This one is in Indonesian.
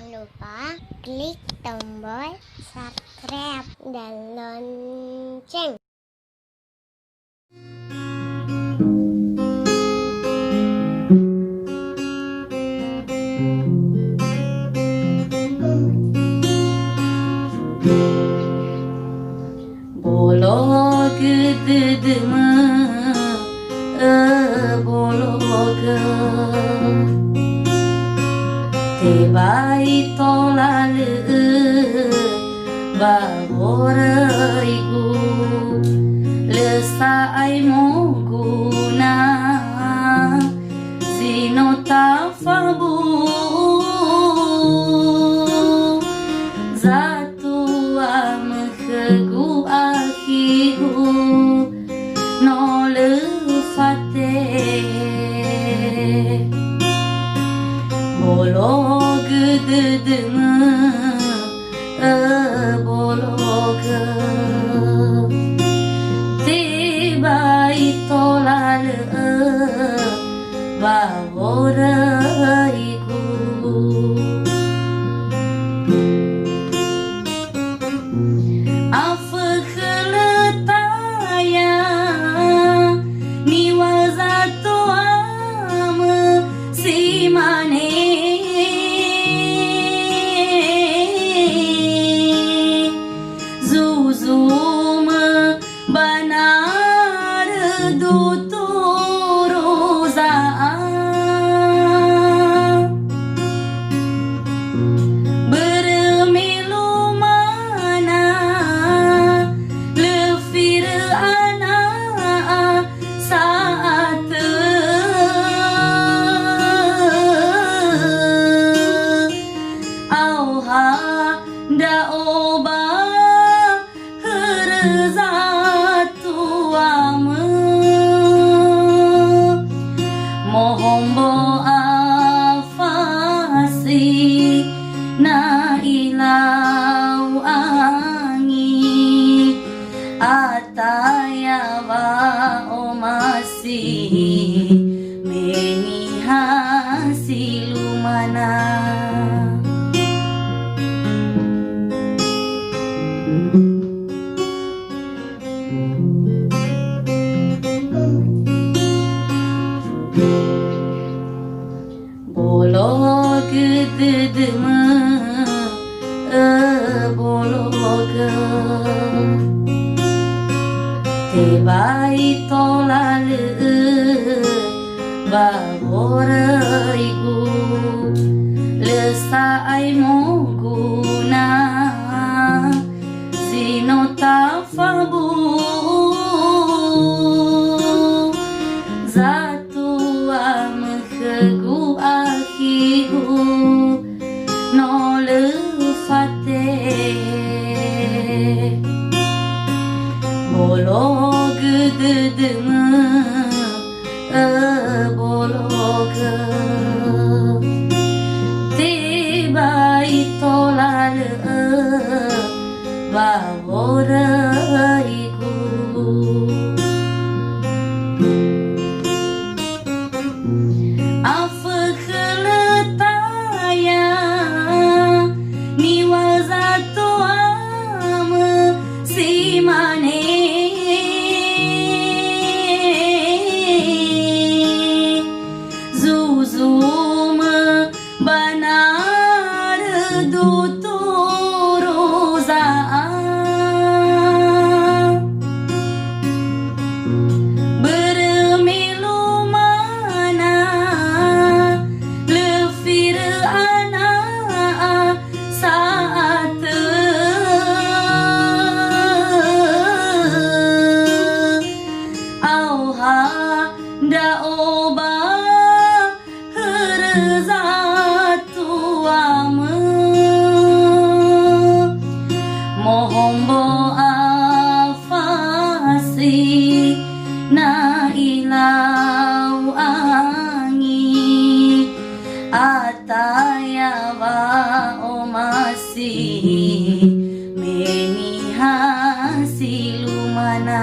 lupa klik tombol subscribe dan lonceng. Bolo gededeme bologa tebai tolale bahoraiku lesai moguna zinota fabu zatua mehegu akihu no lefate bolo gededeme bologa tibai tolale bahoraiku banar duturuza bermilu mana lefir ana saat auha da oba herza mohombo afasi na ilau angi atayawa omasi meni hasilumana bolo gededeme bologa tebai tolale bahoraiku lesai moguna zinota fabu zatua mehegu akihu no lefate bolo gededeme bologa tibai tolale bahoraiku banar duturuza bermilu mana lefir ana saat auha da oba herza mohombo afasi na ilau angi atayawa omasi meni hasilumana